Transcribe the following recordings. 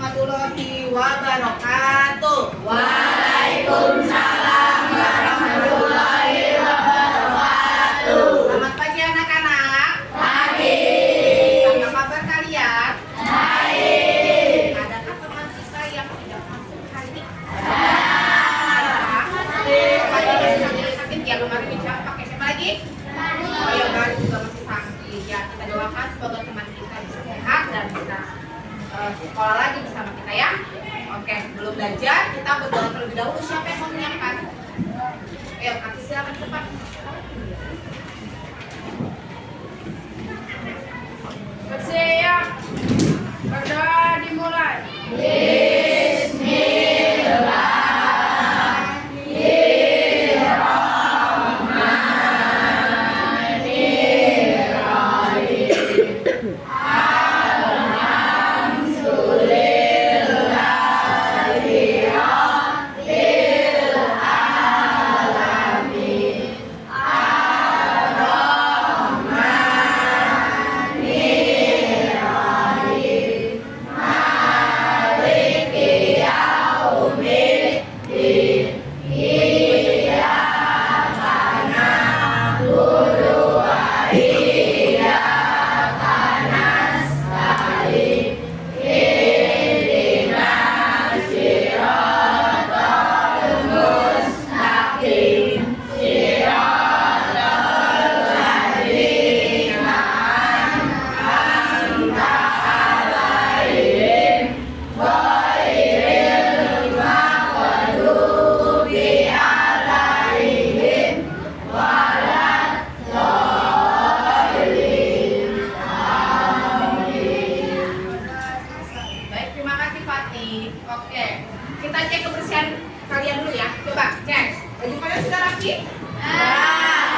warahmatullahi wabarakatuh. Waalaikumsalam warahmatullahi wabarakatuh. Selamat pagi anak-anak. Pagi. Apa kabar kalian? Baik. Adakah teman kita yang tidak masuk hari ini? Sakit ya, kemarin bisa pakai siapa lagi? Oh ya, Gari juga masih sakit. Ya, kita doakan semoga teman kita bisa sehat dan bisa sekolah lagi bersama kita ya. Oke, sebelum belajar kita berdoa terlebih dahulu. Siapa yang mau menyiapkan? Ayo, kasih silakan cepat. Bersiap. Berdoa dimulai. Baik, terima kasih Fatih. Oke, kita cek kebersihan kalian dulu ya. Coba cek. Baju kalian sudah rapi?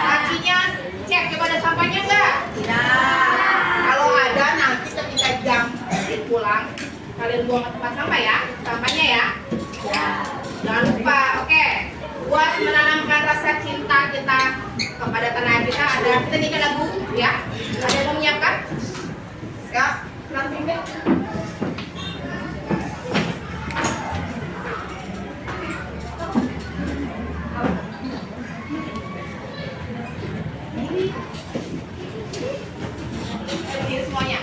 Lacinya cek. Coba ada sampahnya enggak? Kalau ada nanti ketika jam pulang kalian buang ke tempat sampah ya. Sampahnya ya. Jangan lupa. Oke. Buat menanamkan rasa cinta kita kepada tanah air kita ada kita nyanyikan lagu ya. Ada yang mau menyiapkan? Ya, nanti deh. Berdiri semuanya.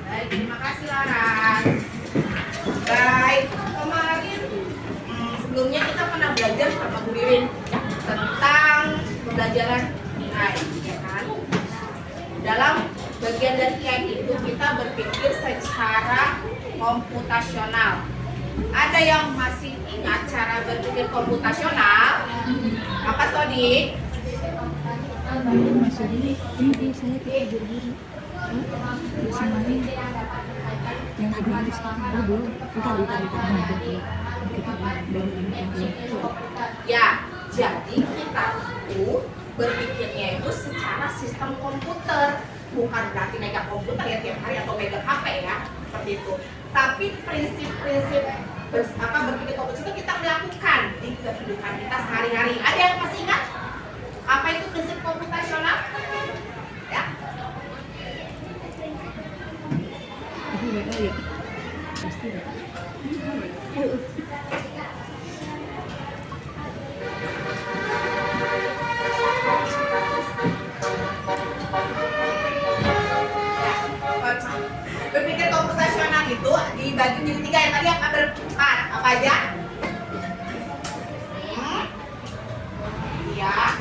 Baik, terima kasih Laras. Baik, kemarin sebelumnya kita pernah belajar sama Bu Ririn tentang pembelajaran AI, ya kan? Dalam bagian dari AI itu kita berpikir secara komputasional. Ada yang masih ingat cara berpikir komputasional? Apa Sodik? Maksudnya ini saya kayak buru-buru semuanya yang habis belum bentar kita baru ini Ya, jadi kita itu berpikirnya itu secara sistem komputer, bukan berarti megang komputer ya tiap hari atau megang HP ya, seperti itu. Tapi prinsip-prinsip berpikir komputer itu kita melakukan di kehidupan kita sehari-hari. Ada yang masih ingat? Apa itu prinsip komputasional? Ya. itu WA ya pasti ya. Berpikir konversasional itu dibagi jadi 3 yang tadi akan berempat. Apa aja? Ya.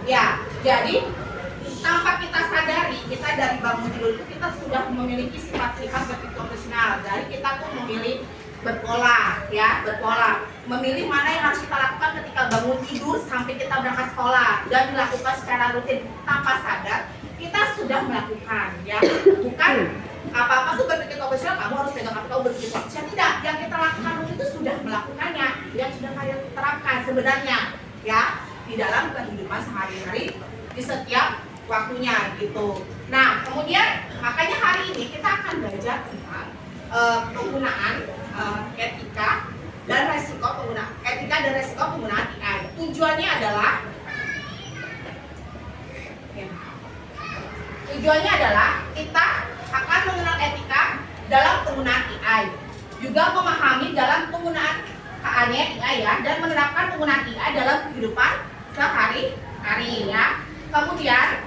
Ya, jadi tanpa kita sadari, kita dari bangun tidur itu kita sudah memiliki sifat-sifat berpikir konvensional. Dari kita tuh memilih berpola, ya, berpola. Memilih mana yang harus kita lakukan ketika bangun tidur sampai kita berangkat sekolah dan dilakukan secara rutin tanpa sadar. Kita sudah melakukan, ya, bukan apa-apa tuh berpikir konvensional. Kamu harus pegang apa, kamu berpikir konvensional, tidak. Yang kita lakukan itu sudah melakukannya, yang sudah kalian terapkan sebenarnya, ya, di dalam kehidupan sehari-hari di setiap waktunya gitu. Nah, kemudian makanya hari ini kita akan belajar tentang penggunaan etika dan resiko penggunaan AI. Tujuannya adalah kita akan mengenal etika dalam penggunaan AI, juga memahami dalam penggunaan AI ya, dan menerapkan penggunaan AI dalam kehidupan sehari-hari ya. Kemudian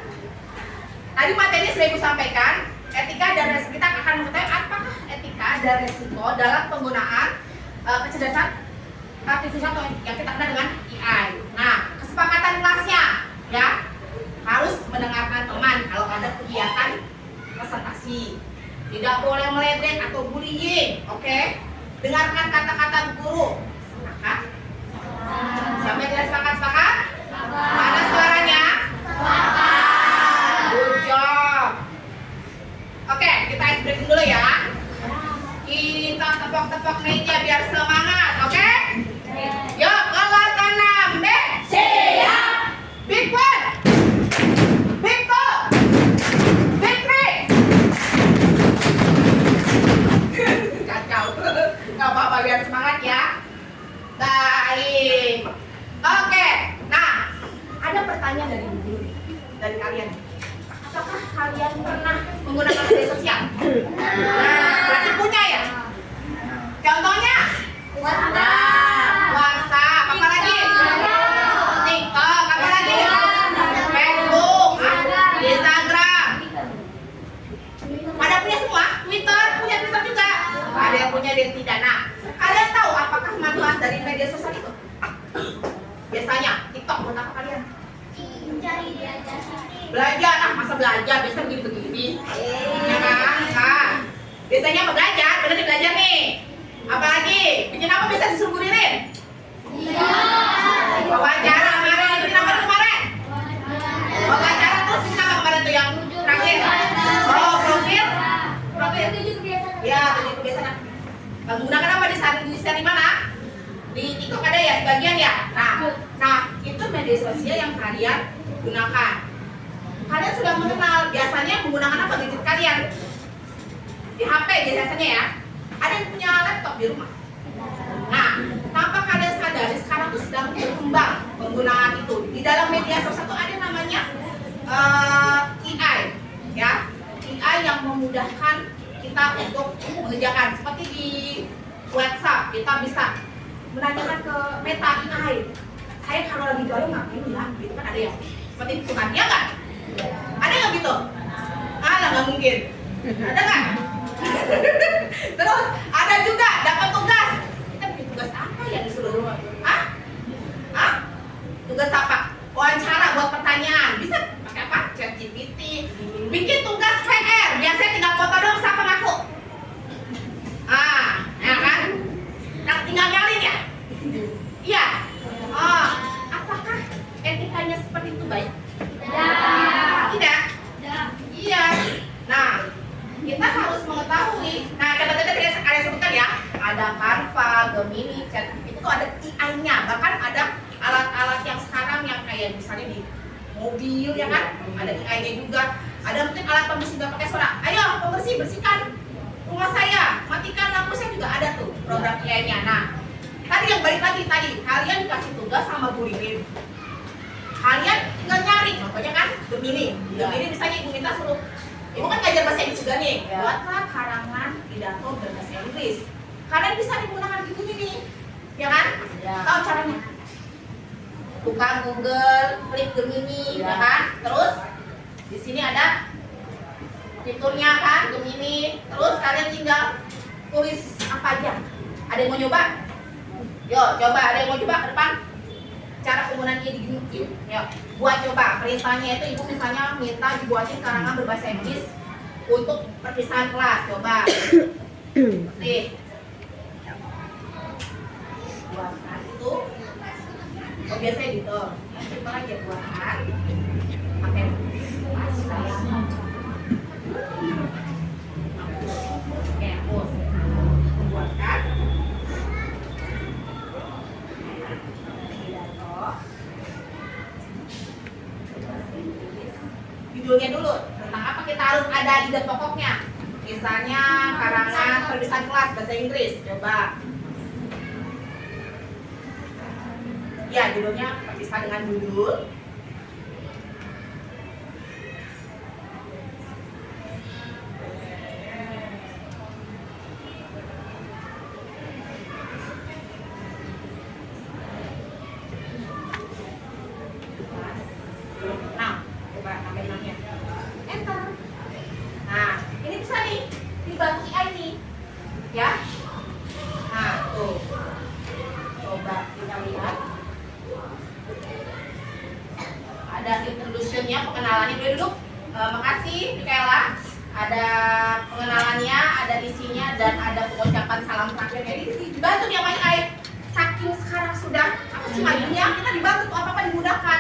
tadi materi sudah Ibu sampaikan, etika dan resiko. Kita akan mengetahui apakah etika dan resiko dalam penggunaan kecerdasan artifisial atau yang kita kenal dengan AI. Nah, kesepakatan kelasnya ya, harus mendengarkan teman kalau ada kegiatan presentasi. Tidak boleh meledek atau bullying, oke? Dengarkan kata-kata guru. Sepakat? Siapa yang tidak sepakat? Mana suaranya? Good job. Oke, kita ice breaking dulu ya. Kita tepok-tepok meja biar semangat, oke? Yuk, kelas 6 B. Siap. Big one. Big two. Big three. Kacau. Gak apa-apa, biar semangat ya. Baik. Oke. Nah, ada pertanyaan dari ibu nih, dari kalian. Apakah kalian pernah menggunakan media sosial? Nah, berarti punya ya? Contohnya? WhatsApp, apa lagi? TikTok, apa lagi? Facebook, Instagram. Pada punya semua? Twitter, punya Twitter juga? Ada yang punya dan tidak. Nah, kalian tahu apakah manfaat dari media sosial itu? Biasanya TikTok buat apa kalian? Belajar, masa belajar biasa begini-begini. Ya kan? Nah, biasanya apa belajar? Bener belajar nih. Apalagi bikin apa bisa disuruh guruin? Iya. Wawancara kemarin, bikin apa kemarin? Wawancara terus bikin apa kemarin tuh yang terakhir? Oh, profil. Ya, tujuh kebiasaan. Menggunakan apa di seri mana? Di TikTok ada ya sebagian ya. Nah, itu media sosial yang kalian gunakan. Kalian sudah mengenal biasanya menggunakan apa gadget kalian? Di HP biasanya ya. Ada yang punya laptop di rumah. Nah, tanpa kalian sadari sekarang tuh sedang berkembang penggunaan itu. Di dalam media sosial itu ada namanya AI, ya. AI yang memudahkan kita untuk mengerjakan. Seperti di WhatsApp kita bisa menanyakan ke Meta AI. Saya kalau lagi galau ngapain ya? Gitu kan ada ya. Seperti itu kan, ya nggak? Ada nggak gitu? Alah, nggak mungkin. Ada nggak? Terus ada juga dapat tugas. Kita bikin tugas apa ya disuruh? Tugas apa? Wawancara buat pertanyaan. Bisa pakai apa? ChatGPT. Bikin tugas PR. Biasanya tinggal foto dong siapa ngaku. Ya kan? Nah, tinggal nyalin ya? Iya. Apakah etikanya seperti itu baik? Tidak. Iya. Nah, kita harus mengetahui. Nah, kata-kata tidak saya sebutkan ya. Ada Canva, Gemini, Chat, itu tuh ada AI-nya. Bahkan ada alat-alat yang sekarang yang kayak misalnya di mobil ya kan, ada AI-nya juga. Ada mungkin alat pembersih nggak pakai suara. Ayo pembersih bersihkan rumah saya, matikan lampu saya juga ada tuh program AI-nya. Nah, tadi yang balik lagi tadi, kalian dikasih tugas sama Bu Lirin. Kalian tinggal nyari, contohnya kan Gemini misalnya Ibu minta suruh, Ibu kan ngajar bahasa Inggris juga nih, buatlah karangan pidato berbahasa Inggris. Kalian bisa menggunakan buku ini, ya kan? Ya. Tahu caranya? Buka Google, klik Gemini, ya kan? Terus di sini ada fiturnya kan, Gemini. Terus kalian tinggal tulis apa aja. Ada yang mau nyoba? Yo, coba. Ada yang mau coba ke depan? Cara penggunaannya di Gemini. Yuk, buat coba. Perintahnya itu ibu misalnya minta dibuatin karangan berbahasa Inggris untuk perpisahan kelas. Coba. Nih. Buatkan itu. Oh, biasanya gitu. Ya, coba aja buatkan. Pakai saya. Oke, hapus. Buatkan. Judulnya dulu, tentang apa kita harus ada ide pokoknya. Misalnya karangan perpisahan kelas bahasa Inggris. Coba. Ya, judulnya terpisah dengan judul. Nah, coba tambah namanya. Enter. Nah, ini bisa nih dibantu AI nih, ya. Nah, tuh. Coba kita lihat. Ada introduction-nya, pengenalannya dulu. Makasih Mikaela. Ada pengenalannya, ada isinya, dan ada pengucapan salam terakhirnya. Ini dibantu dia sama AI. Saking sekarang sudah apa sih majunya, kita dibantu tuh apa-apa dimudahkan.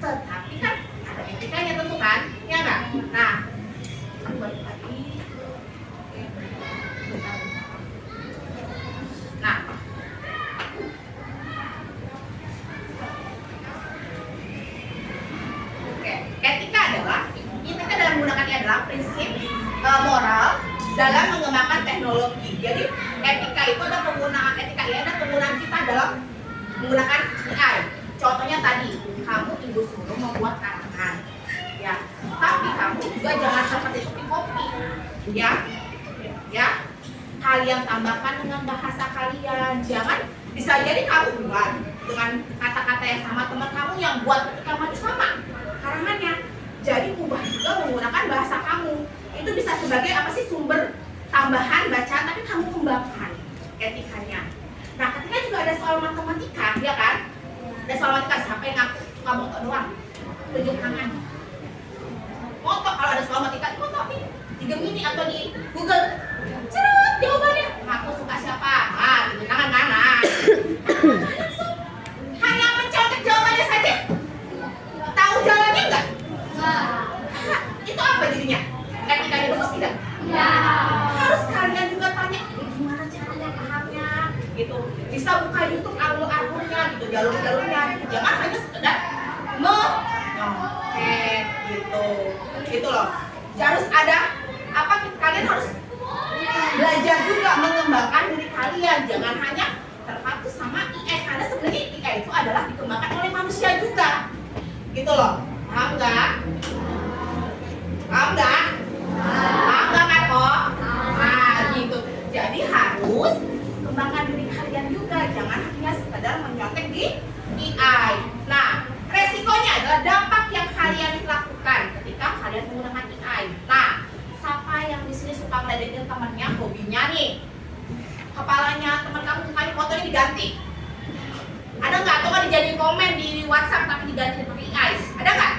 Tetapi kan ada etikanya tentu kan, ya enggak? Nah, balik lagi. Nah, oke, etika adalah etika dalam menggunakannya adalah prinsip moral dalam mengembangkan teknologi. Jadi etika itu ada penggunaan etika ini ada penggunaan kita dalam menggunakan AI. Contohnya tadi, kamu ibu suruh membuat karangan, ya. Tapi kamu juga jangan seperti itu copy, ya. Kalian tambahkan dengan bahasa kalian. Jangan bisa jadi kamu buat dengan kata-kata yang sama teman kamu yang buat ketika maju sama karangannya. Jadi ubah juga menggunakan bahasa kamu. Itu bisa sebagai apa sih sumber tambahan bacaan, tapi kamu kembangkan etikanya. Nah, ketika juga ada soal matematika, ya kan? Ada soal matematika, siapa yang ngaku suka moto doang? Tunjuk tangan. Moto, kalau ada soal matematika, moto nih di Gemini atau di Google. Cerut jawabannya. Ngaku suka siapa? Ah, tunjuk tangan kanan. Langsung hanya mencontek jawabannya saja. Tahu jalannya enggak? Nah, itu apa jadinya? Etikanya bagus tidak? Ya. Harus kalian juga tanya, gimana caranya pahamnya? Gitu. Bisa buka YouTube alur-alurnya, gitu, jalur-jalurnya. Jangan hanya sekedar menyontek, gitu. Gitu loh. Harus ada apa? Kalian harus belajar juga mengembangkan diri kalian. Jangan hanya terpaku sama AI, karena sebenarnya AI itu adalah dikembangkan oleh manusia juga. Gitu loh. Paham nggak? Paham nggak? Paham nggak kan kok? Nah gitu. Jadi harus kembangkan diri kalian juga. Jangan hanya sekedar menyontek di AI. Nah, resikonya adalah dampak yang kalian lakukan ketika kalian menggunakan AI. Nah, siapa yang di sini suka ngeledekin temannya, hobinya nih? Kepalanya teman kamu mukanya fotonya diganti. Ada nggak? Atau nggak dijadiin komen di WhatsApp tapi diganti pakai AI? Ada nggak?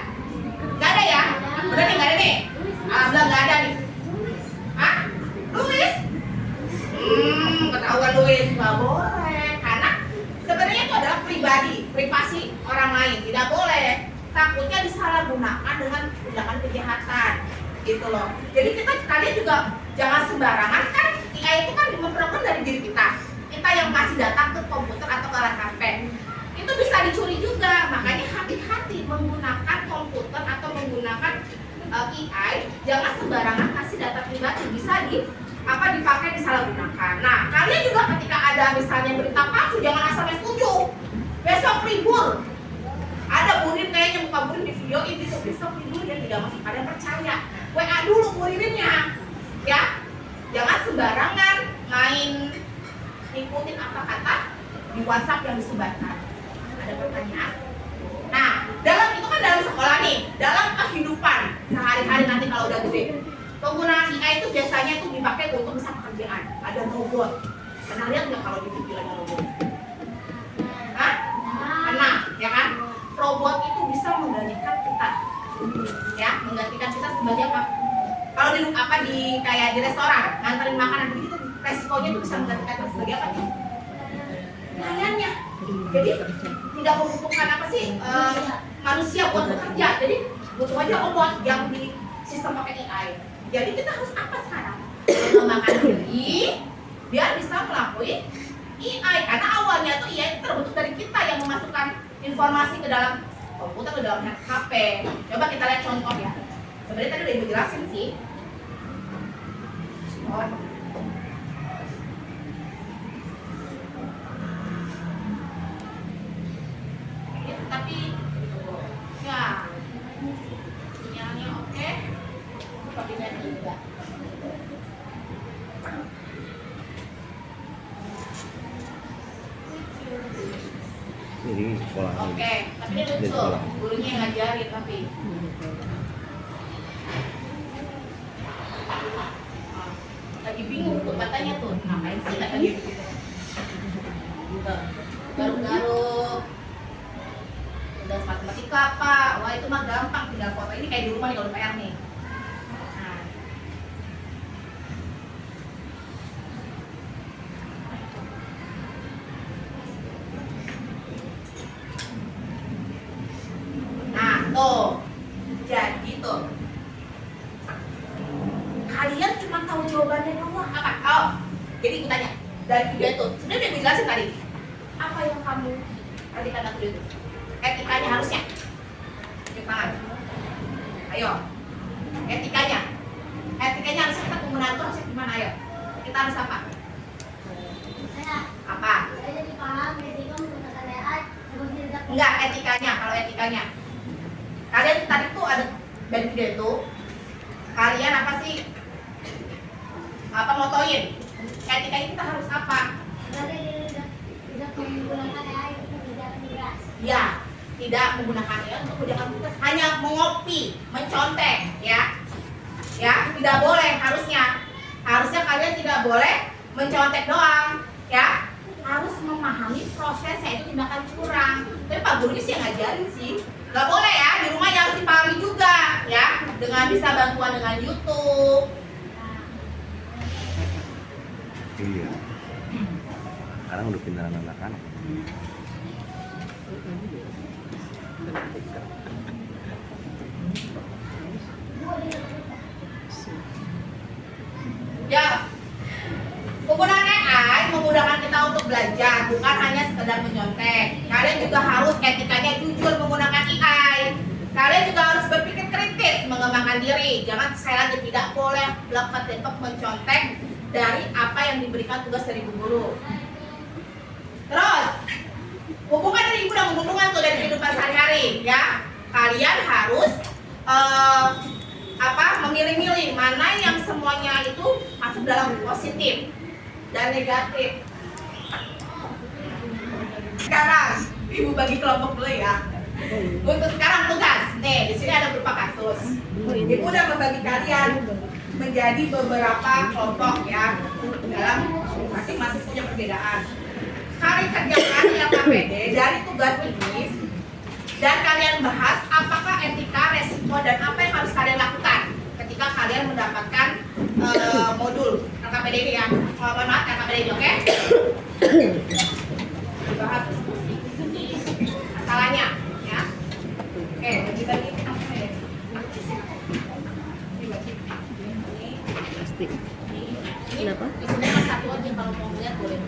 Nggak ada ya? Udah nih, nggak ada nih. Alhamdulillah nggak ada nih. Hah? Luis? Ketahuan Luis nggak boleh. Karena sebenarnya itu adalah pribadi, privasi orang lain. Tidak boleh. Takutnya disalahgunakan dengan tindakan kejahatan. Gitu loh. Jadi kalian juga jangan sembarangan kan. AI itu kan memperoleh dari diri kita. Kita yang kasih data ke komputer atau ke HP. Itu bisa dicuri juga. Makanya hati-hati menggunakan komputer atau menggunakan AI. Jangan sembarangan kasih data pribadi, bisa dipakai disalahgunakan. Nah, kalian juga ketika ada misalnya berita palsu, jangan asal setuju. Besok libur. Ada burin kayaknya muka burin di videoin gitu. Besok libur yang tidak masuk, kalian percaya. WA dulu burinnya, ya. Jangan sembarangan WhatsApp yang disebarkan. Ada pertanyaan? Nah, dalam itu kan dalam sekolah nih, dalam kehidupan sehari-hari nanti kalau udah gede, penggunaan AI itu biasanya tuh dipakai untuk misal pekerjaan. Ada robot. Pernah lihat nggak kalau di video ada robot? Hah? Pernah, ya kan? Robot itu bisa menggantikan kita, ya, menggantikan kita sebagai apa? Kalau di kayak di restoran nganterin makanan begitu, resikonya itu bisa menggantikan kita sebagai apa nih? Pelayannya. Jadi tidak membutuhkan apa sih manusia buat bekerja. Jadi butuh aja robot yang di sistem pakai AI. Jadi kita harus apa sekarang? Mengembangkan diri biar bisa melalui AI, karena awalnya tuh AI itu terbentuk dari kita yang memasukkan informasi ke dalam komputer, ke dalam HP. Coba kita lihat contoh ya. Sebenarnya tadi udah ibu jelasin sih. Oh. Tapi ya sinyalnya oke, kopinya juga. Ini sekolah. Oke, tapi ini lucu. Gurunya yang ngajarin tapi. Lagi bingung tuh katanya tuh, ngapain sih nggak tadi begitu? Garuk-garuk. Tugas matematika apa? Wah itu mah gampang, tinggal foto. Ini kayak di rumah nih kalau PR nih. Nah, tuh. Jadi tuh. Kalian cuma tahu jawabannya doang apa? Oh, jadi aku tanya dari video itu. Sebenarnya udah dijelasin tadi. Apa yang kamu perhatikan dari video itu? Etikanya harusnya. Cuci tangan. Ayo. Etikanya. Etikanya harusnya kita penggunaan itu harusnya gimana? Ayo. Kita harus apa? Apa? Enggak, etikanya. Kalau etikanya. Kalian tadi tuh ada dari video itu. Kalian apa sih? Apa motoin? Etikanya kita harus apa? Ya, tidak menggunakan ya untuk kerjaan tugas, hanya mengopi, mencontek, ya, tidak boleh harusnya kalian tidak boleh mencontek doang, ya, harus memahami prosesnya itu tindakan curang. Tapi Pak Gurunya sih yang ngajarin sih, nggak boleh ya di rumah harus dipahami juga, ya, dengan bisa bantuan dengan YouTube. Iya. Sekarang udah pindah anak-anak. Ya, penggunaan AI memudahkan kita untuk belajar, bukan hanya sekedar menyontek. Kalian juga harus etikanya jujur menggunakan AI. Kalian juga harus berpikir kritis, mengembangkan diri. Jangan sekali lagi tidak boleh lepet-lepet mencontek dari apa yang diberikan tugas dari guru. Terus, hubungan dari ibu dan hubungan tuh dari kehidupan sehari-hari, ya. Kalian harus memilih-milih mana yang semuanya itu masuk dalam positif dan negatif. Sekarang ibu bagi kelompok dulu ya. Untuk sekarang tugas, nih di sini ada beberapa kasus. Ibu udah membagi kalian menjadi beberapa kelompok ya, dalam masing-masing punya perbedaan. Kalian kerjakan yang KPD dari tugas ini dan kalian bahas apakah etika, resiko dan apa yang harus kalian lakukan ketika kalian mendapatkan modul KPD ini ya. Mohon maaf KPD ini, oke? Bahas masalahnya ya. Oke, bagi-bagi Kenapa? Isinya kan satu aja, kalau mau lihat boleh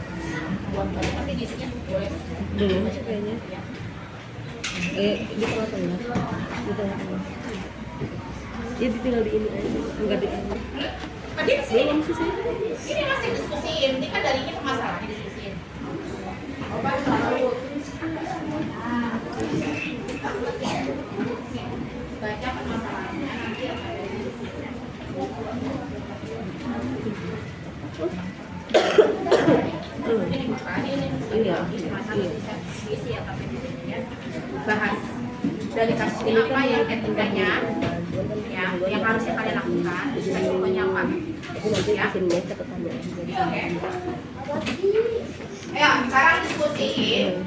buat balik, tapi di isinya boleh Belum kayaknya. Di tengah-tengah. Di tengah-tengah. Ya tinggal di ini aja, enggak di ini. tadi di sini. Belum sih saya. Ini masih diskusiin, ini kan dari ini permasalahannya diskusiin. Obat lalu baca permasalahannya nanti yang ada di sini. Ini makanya ini Iya. masalah. harus bisa diisi ya KPD-nya. Bahas dari kasus ini apa yang etikanya, ya, yang harusnya kalian lakukan, resikonya apa? Aku nanti Ya. bikin mereka tanya. Oke. Ayo, sekarang diskusiin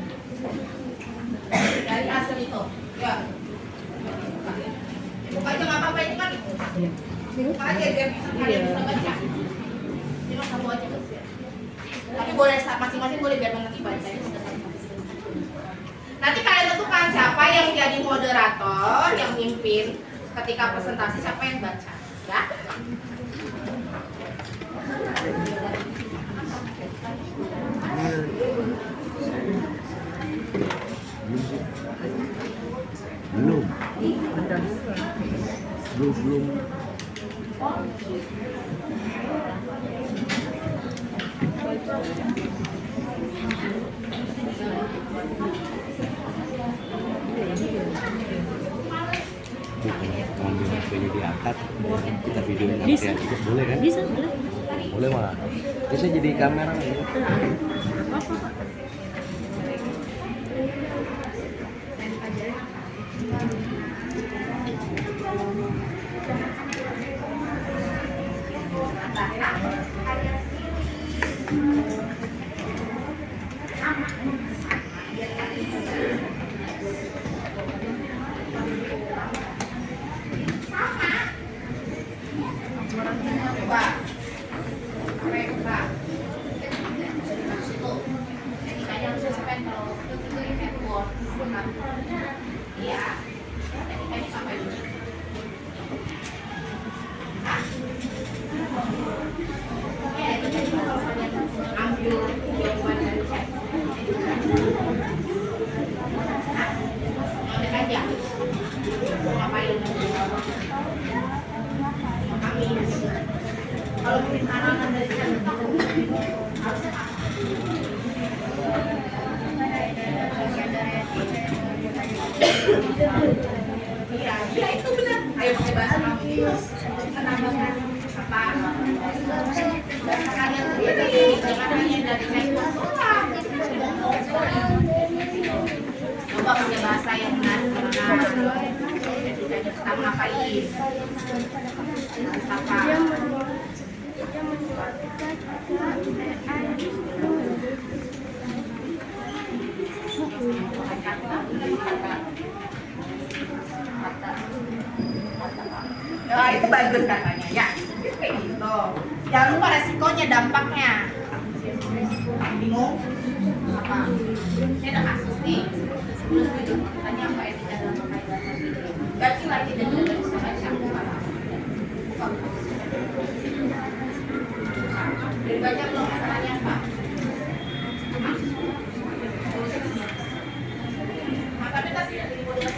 dari hasil itu. Ya. Buka aja nggak apa-apa itu kan. Buka aja biar kalian bisa baca. Cuma satu aja. Tapi boleh masing-masing boleh biar mengerti baca. Nanti kalian tentukan siapa yang jadi moderator, yang mimpin ketika presentasi, siapa yang baca, ya? Belum. Belum. Ambil HP-nya diangkat, kita videoin Bisa. apa ya? Boleh kan? Bisa, boleh. Boleh malah. Bisa jadi kamera ya. Coba. Apa yang coba? Situ. Etikanya harus sampai kalau itu network. Iya. Etikanya sampai dulu. Ya, itu jadi kalau kalian ambil jawaban dari chat. Nyontek aja. Mau ngapain? Kami. Kalau permintaan dari chat harusnya apa? Iya, iya itu benar. Ayo pakai bahasa kami. Menambahkan apa? Bahasa kalian sendiri, jangan hanya dari network doang. Coba pakai bahasa yang benar. Kita ngapain? Apa? Ya, itu bagus katanya ya. Kayak gitu. Jangan lupa resikonya, dampaknya. Bingung? Apa? Ini ada kasus nih. Tanya apa etika dalam memakai data video. Berarti lagi dan tidak bisa baca. Dibaca belum masalahnya apa? Tapi tak tidak diboleh.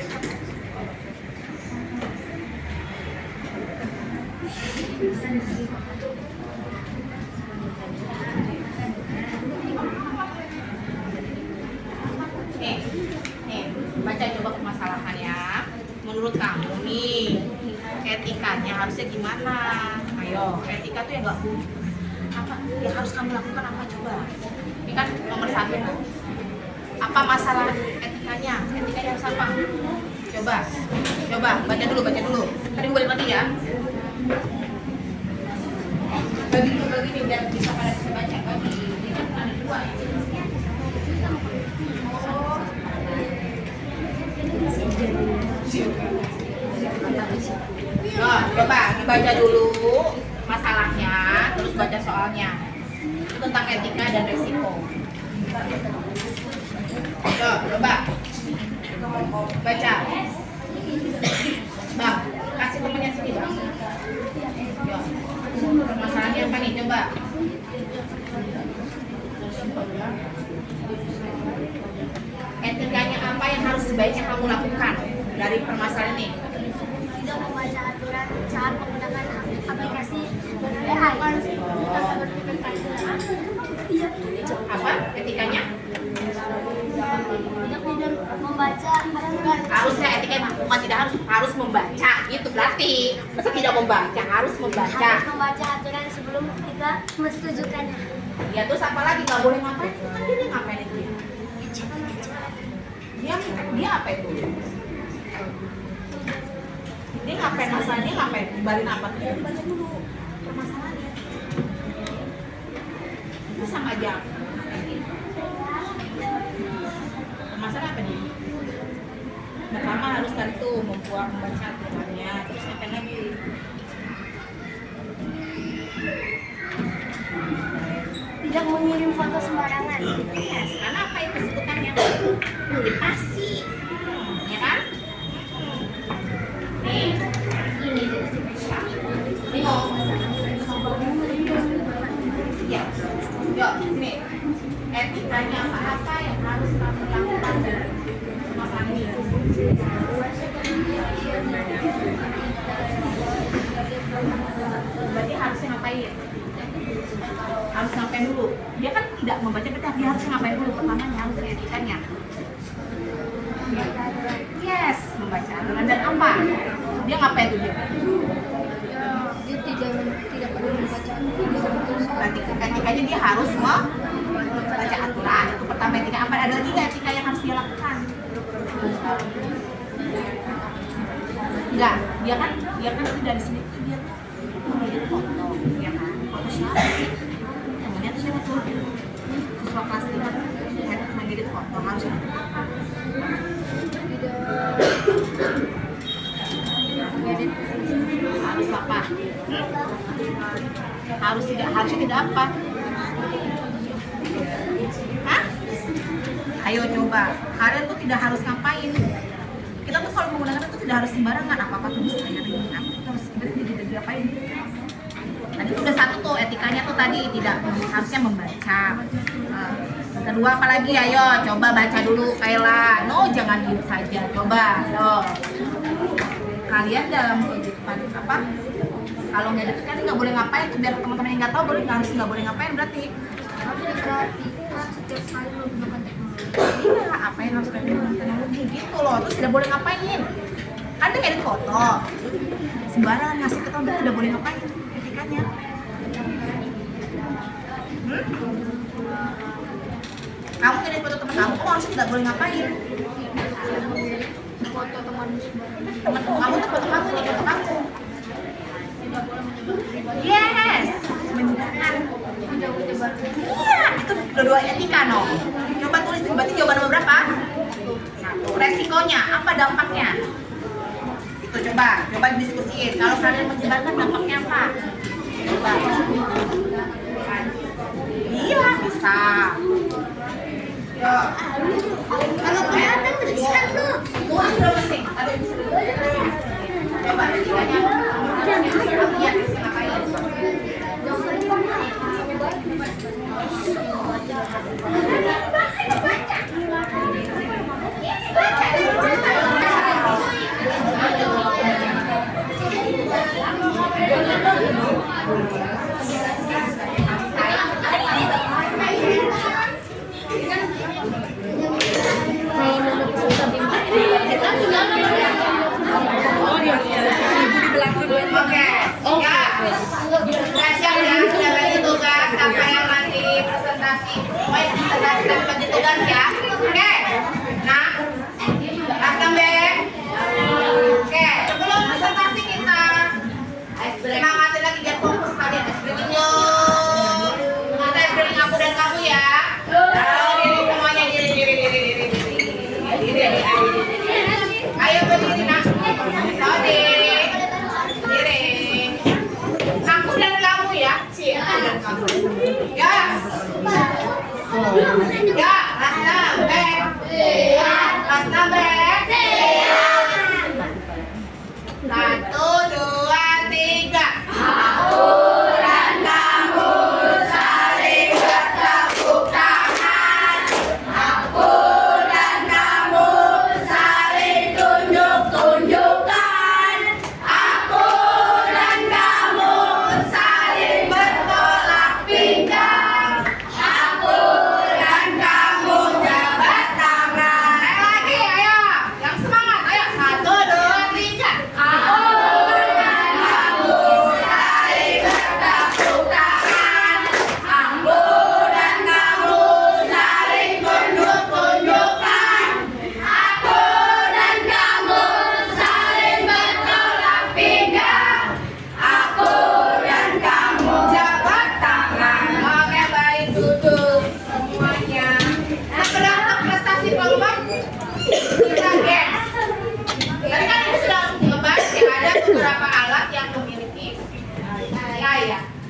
Nih, baca coba permasalahannya. Menurut kamu nih, etikanya harusnya gimana? Ayo, etika tuh yang nggak apa yang harus kamu lakukan apa coba? Ini kan nomor 1 tuh. Apa masalah etikanya? Etikanya harus apa? Coba, baca dulu. Tadi boleh mati ya. Bagi nih biar bisa pada bisa baca bagi. Ini kan ada 2 ya. Nah, coba dibaca dulu masalahnya, terus baca soalnya. Itu tentang etika dan resiko. Coba baca. Bang, kasih temennya sini bang. Masalahnya apa nih? Coba. Etikanya apa yang harus sebaiknya kamu lakukan dari permasalahan ini? Tidak membaca aturan saat menggunakan aplikasi AI. Apa etikanya? Tidak membaca aturan. Harusnya etikanya bukan tidak harus membaca gitu berarti. Masa tidak membaca, harus membaca. Harus membaca aturan sebelum kita mensetujukannya. Ya terus apa lagi nggak boleh ngapain? Kan dia ngapain itu ya? Dia apa itu? Dia ngapain masalahnya? Ngapain? Barin apa? Baca dulu permasalahannya. Itu sama aja. Permasalahan apa nih? Pertama harus tentu membaca aturannya, terus ngapain lagi? Tidak mengirim foto sembarangan. Yes, karena apa itu sebutannya? Privasi, ya kan? Nih, ini ya, yuk, nih, etikanya apa yang harus kamu lakukan masalah ini? Berarti harusnya ngapain? Harus ngapain dulu? Dia kan tidak membaca kita, dia harus ngapain dulu? Pertamanya harus etikanya. Yes, membaca aturan dan apa? Dia ngapain tuh dia? Dia tidak perlu membaca. Berarti etikanya dia harus membaca aturan. Itu pertama etika. Apa ada lagi nggak etika yang harus dia lakukan? Enggak, dia kan dari sini tuh dia tuh melihat foto, ya kan? Foto siapa sih? Yang melihat siapa tuh? Siswa kelas 3 lihat mengedit foto harus apa? Harus apa? Harusnya tidak apa? Hah? Ayo coba. Kalian tuh tidak harus ngapain? Kita tuh kalau menggunakan itu tidak harus sembarangan, apa tuh bisa ya, kita harus diapain? Tadi tuh udah satu tuh etikanya tuh tadi tidak harusnya membaca. Kedua apa lagi? Ayo coba baca dulu Kayla. No, jangan diem saja. Coba. Kalian dalam kehidupan apa? Kalau nggak deket kan nggak boleh ngapain tuh, biar teman-teman yang nggak tahu nggak boleh ngapain berarti. Harus diperhatikan setiap kali menggunakan teknologi. Iya, apa yang harus dilakukan teknologi gitu loh, terus tidak boleh ngapain? Kan dia edit foto, sembarangan ngasih ke tahu dia tidak boleh ngapain etikanya. Kamu edit foto teman kamu harusnya tidak boleh ngapain? Foto teman Teman kamu tuh foto kamu nih, foto kamu. Yes, menyebarkan. Iya, itu dua etika no. Coba tulis berarti jawaban nomor berapa? 1. Resikonya apa, dampaknya? Itu coba diskusiin. Kalau kalian menyebarkan dampaknya apa? Coba. Iya bisa. Yuk. Kalau kayak ada tulisan lu. Tulis dulu penting. Coba etikanya. Iya, ngapain?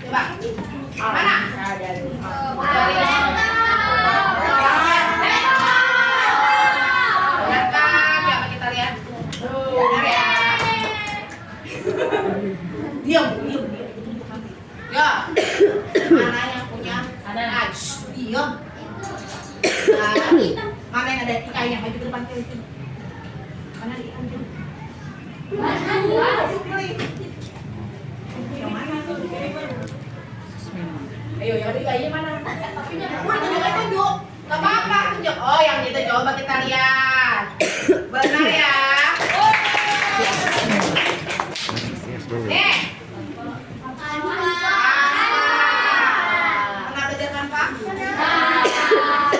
Coba. Mana? Benar kan? Coba kita lihat. Benar ya. Diam. Ya. Mana yang punya? Nah, diam. Mana yang ada etikanya? Maju ke depan itu. Mana di yang mana? Ayo, yang etikanya mana? Tunjuk. Gak apa-apa, tunjuk. Oh, yang itu coba kita lihat. Benar ya? Nih. Pernah belajar tanpa?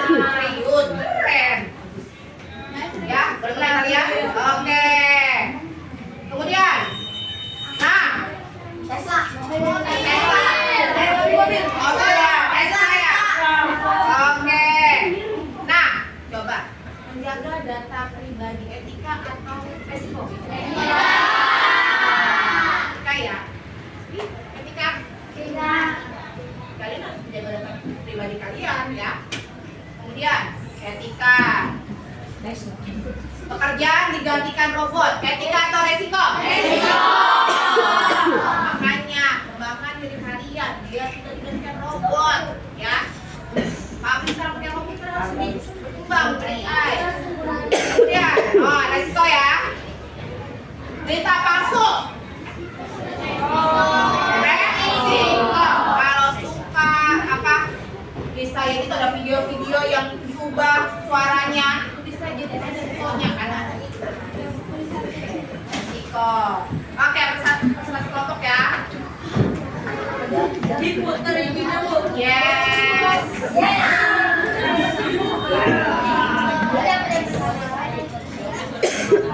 Serius, keren. Ya, benar ya? Oke. Kemudian, nah, Tesla. Oke ya, Tesla ya. Oke. Nah, coba menjaga data pribadi etika atau resiko? Etika ya. Etika. Kalian harus menjaga data pribadi kalian ya. Kemudian etika. Pekerjaan digantikan robot, etika atau resiko? Resiko. Makanya kembangkan diri kalian biar tidak digantikan robot, ya. Pabrik sekarang punya komputer harus berkembang, AI. Kemudian, resiko ya. Berita palsu. Resiko. Kalau suka apa? Bisa ya itu ada video-video yang diubah suaranya. Bisa jadi resikonya kan ada resiko. Oke, pesan kelompok ya. Diputer ini dulu. Yes.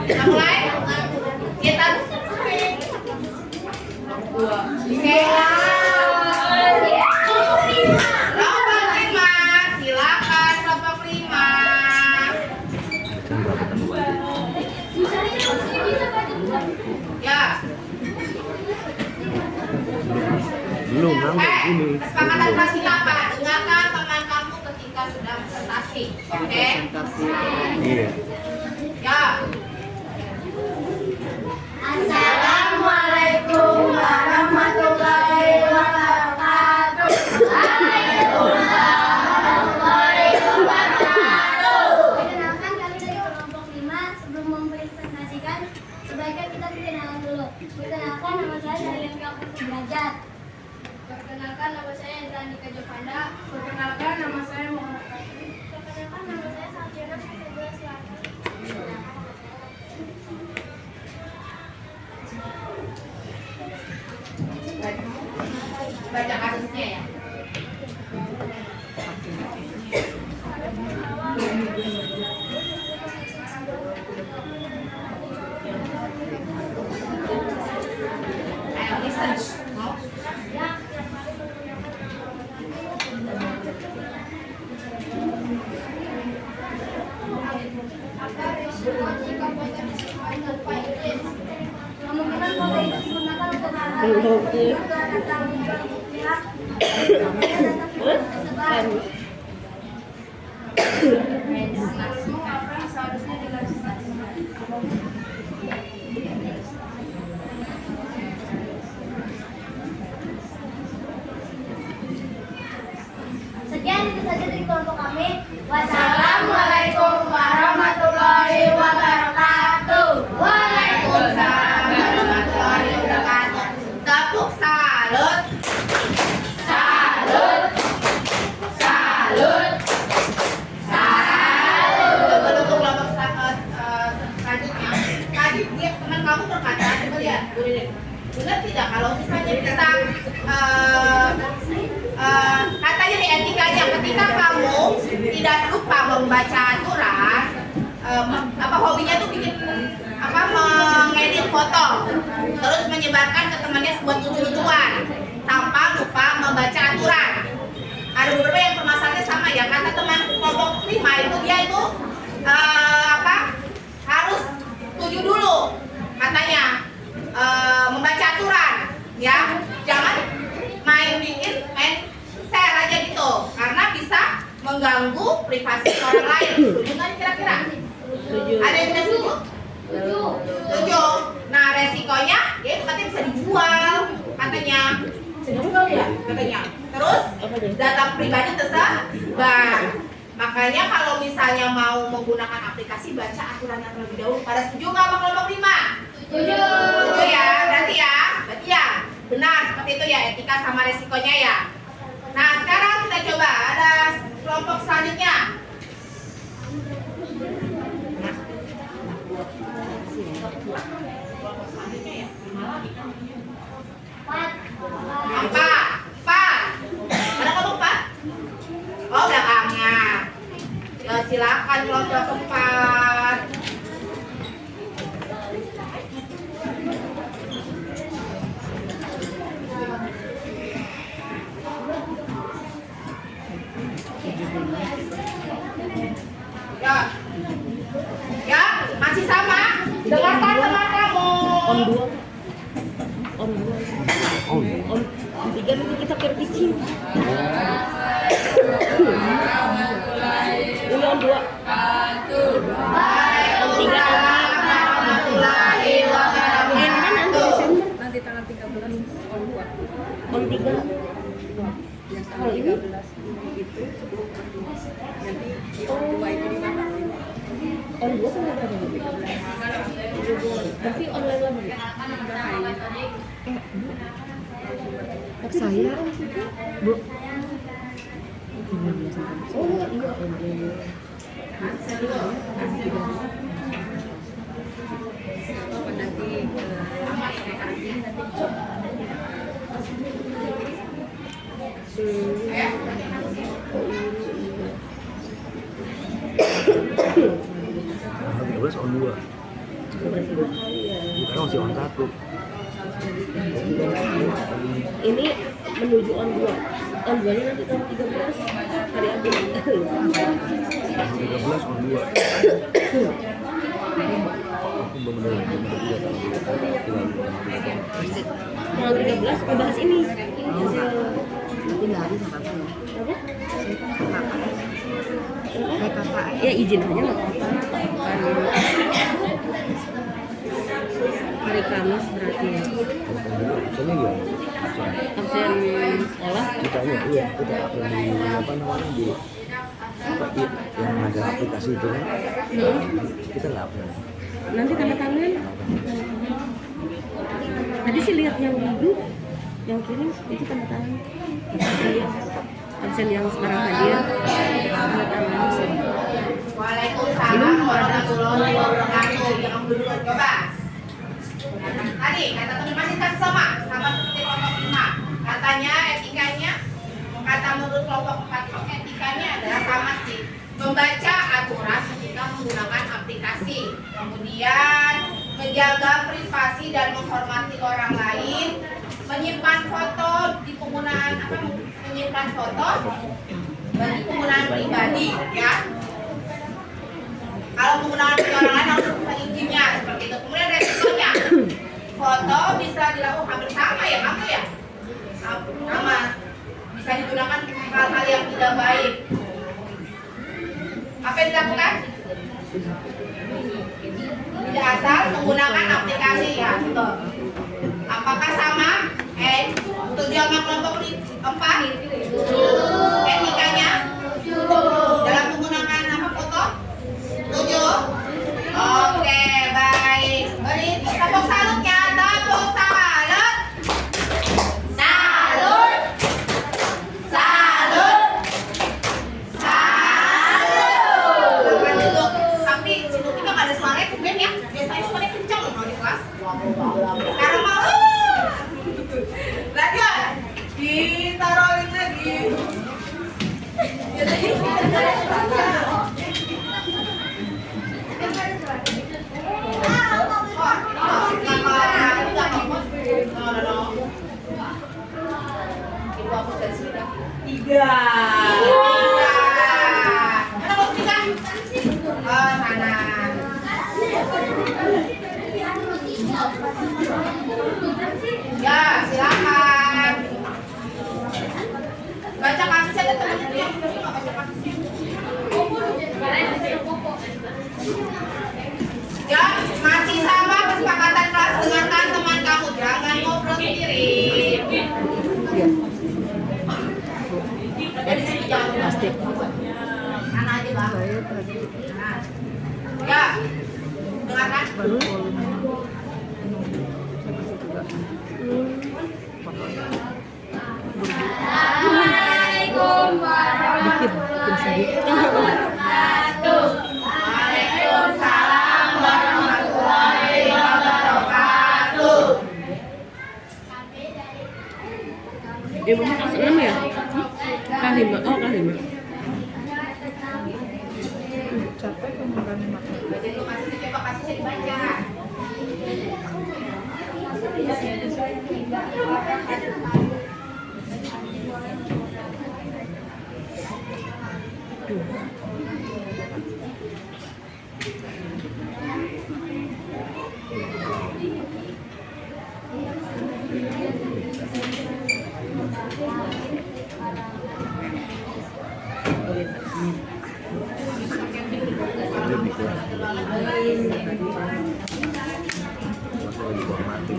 Kita mulai. Kita dua. Oke. Kelompok 5, silakan kelompok 5. Kan berapa temuan? Ya. Belum, ini. Kesepakatan kelas kita apa? Dengarkan teman kamu ketika sudah presentasi. Oke? Iya. Ya. Assalamualaikum warahmatullahi wabarakatuh. Perkenalkan kami dari kelompok 5. Sebelum mempresentasikan, sebaiknya kita berkenalan dulu. Perkenalkan, nama saya Dalian Kapur Belajar. Perkenalkan, nama saya Andika Jovanda. Perkenalkan, nama saya Muhammad Fatih. Perkenalkan, nama saya Sarjana Siswa Selatan. Baca kasusnya ya. Ayo, listen. Mau? Kemungkinan foto itu digunakan untuk hal-hal lain. Sekian itu saja dari kelompok kami. Wassalamualaikum warahmatullahi wabarakatuh. Waalaikumsalam warahmatullahi wabarakatuh. Tepuk salut. Salut. Salut. Salut. Untuk kelompok selanjutnya. Tadi dia teman kamu berkata, coba lihat, benar tidak kalau misalnya kita katanya di etikanya ketika kamu tidak lupa membaca aturan, hobinya tuh bikin mengedit foto terus menyebarkan ke temannya sebuah lucu-lucuan tanpa lupa membaca aturan. Ada beberapa yang permasalahannya sama ya, kata teman kelompok 5 itu dia itu harus setuju dulu katanya membaca aturan ya, jangan main di mengganggu privasi orang lain. Setuju nggak kira-kira? Ada yang tidak setuju? Setuju. Nah, resikonya ya itu katanya bisa dijual, katanya. Bisa dijual ya, katanya. Terus data pribadi tersebar. Makanya kalau misalnya mau menggunakan aplikasi, baca aturannya terlebih dahulu. Pada setuju nggak sama kelompok 5? Setuju ya, berarti ya benar seperti itu ya, etika sama resikonya ya. Nah, sekarang kita coba ada kelompok selanjutnya. Empat. Ada kelompok 4? Oh, belakangnya. Ya, silakan kelompok 4. Ya, masih sama. Dengarkan teman kamu. On 2. On 3 nanti kita perpicin. Ini on 2. On 3 Nanti tanggal 13 on 2. On 3. Yang tanggal 13 itu sebelum nanti di on 2 itu di mana? On 2 kan berapa? Tapi online lagi. Tapi saya Bu. Oh iya. Apa nanti karantina nanti dicoba. Tanggal 13 on 2. Sekarang masih on 1. Ini menuju on 2. On 2 nya nanti tanggal 13 hari ambil. Tanggal 13 on 2. Aku belum lihat Tanggal 13 mau bahas ini. Hasil Nanti nggak habis apa apa ya? apa? Ya izin aja nggak apa-apa. Hari Kamis berarti ya. Absennya gimana? Absen sekolah. Kitanya iya, kita absen di apa namanya di yang ada aplikasi itu kan? Kita nggak absen. Nanti tanda tangan. Tadi sih lihat yang grup yang kirim itu tanda tangan. Iya. Absen yang sekarang hadir tanda tangan absen. Waalaikumsalam warahmatullahi wabarakatuh. Yang dulu coba. Tadi kata teman masih sama seperti kelompok 5. Katanya etikanya, kata menurut kelompok 4 itu etikanya adalah sama sih. Membaca aturan ketika menggunakan aplikasi, kemudian menjaga privasi dan menghormati orang lain, menyimpan foto di penggunaan menyimpan foto bagi penggunaan pribadi ya. Kalau menggunakan orang lain harus bisa izinnya seperti itu. Kemudian resikonya, foto bisa dilakukan hampir sama ya kamu ya, sama bisa digunakan hal-hal yang tidak baik. Apa yang dilakukan? Tidak asal menggunakan aplikasi ya, betul. Apakah sama? Setuju sama kelompok 4? Etikanya dalam menggunakan apa foto? Setuju? Oke, baik. Beri tepuk salutnya, tepuk salut. Salut. Salut. Salut. Tapi situ kita nggak ada suaranya, kemudian ya. Biasanya suaranya kencang loh di kelas. Sekarang mau lanjut. Ditaruhin lagi. Tiga. Mana mau tiga? Oh, sana. Ya, silakan. Baca kasusnya ada teman-teman yang nggak baca kasusnya. Ya, masih sama kesepakatan kelas, dengarkan teman kamu, jangan ngobrol sendiri. Dari sini jangan plastik. Anak aja bang. Ya, dengarkan. Assalamualaikum warahmatullahi wabarakatuh. Waalaikumsalam warahmatullahi wabarakatuh. Ibu kelas 6 ya? Kelas 5. Oh, kelas 5. Capek pembukaan makan. Baca dulu, masih coba kasih saya dibaca. Lebih kurang. Masa lagi bawang mati.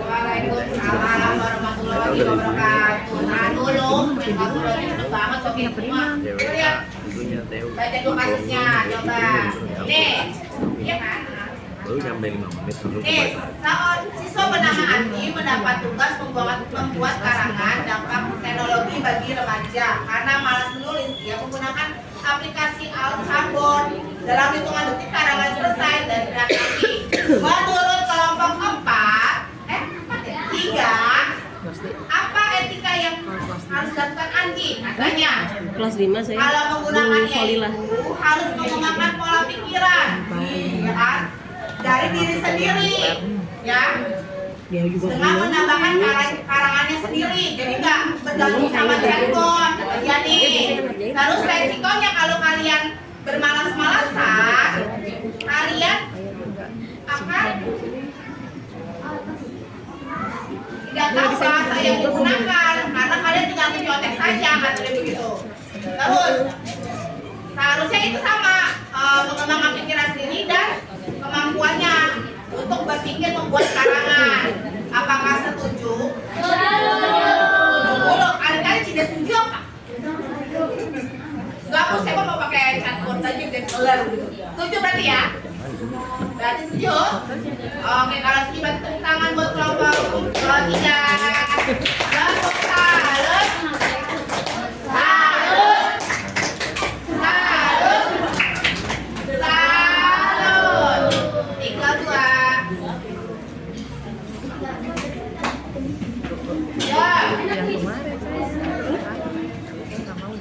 Waalaikumsalam warahmatullahi wabarakatuh. Nah dulu, kamu lagi enak banget sokin semua. Lihat, baca dulu kasusnya, coba. Nih, iya kan? Baru sampai 5 menit langsung Nih, kebaca. siswa bernama Andi mendapat tugas membuat karangan dampak teknologi bagi remaja. Karena malas menulis, dia menggunakan aplikasi Alchabon. Dalam hitungan detik karangan selesai dan tidak lagi. Menurut kelompok 3, apa etika yang harus dilakukan Andi? Katanya, Kelas 5 saya. kalau menggunakannya Falilah. itu harus mengembangkan pola pikiran, ya kan? Dari diri sendiri, ya. Dia juga Dengan menambahkan karangannya sendiri, jadi nggak bergantung sama chatbot. Jadi terus resikonya kalau kalian bermalas-malasan, kalian akan tidak tahu bahasa yang digunakan karena kalian tinggal mencontek saja, katanya begitu. Terus seharusnya itu sama mengembangkan pikiran sendiri dan kemampuannya untuk berpikir membuat karangan. Apakah setuju? Kalau kalian tidak setuju apa? Enggak, aku saya mau pakai chatbot aja dan kelar gitu. Setuju berarti ya? Berarti setuju? Oke, kalau setuju berarti tepuk tangan buat kelompok. Kalau tidak, tepuk salut. Salut. Salut. Salut. Tinggal 2. Ya. Yang kemarin saya nggak mau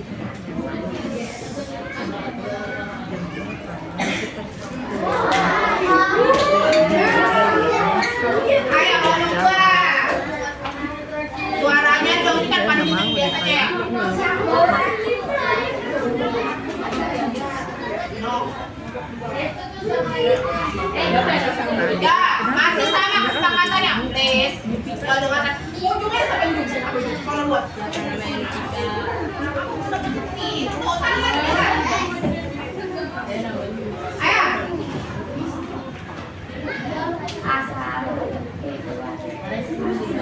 Ayo orang tua. Suaranya dong, ini kan pandemi biasanya ya. Ya, masih sama kesepakatannya, please. Kalau dengan ujungnya sampai ujung. Kalau buat. Ayo.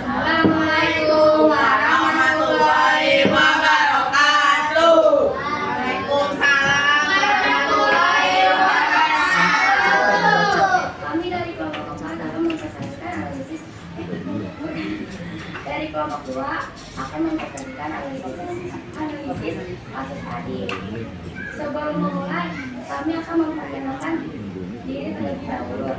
Assalamualaikum warahmatullahi wabarakatuh. Waalaikumsalam warahmatullahi Kami dari kelompok 4 akan mempresentasikan analisis dari kelompok 2 akan mempresentasikan analisis kasus tadi. Sebelum memulai, kami akan memperkenalkan diri terlebih dahulu.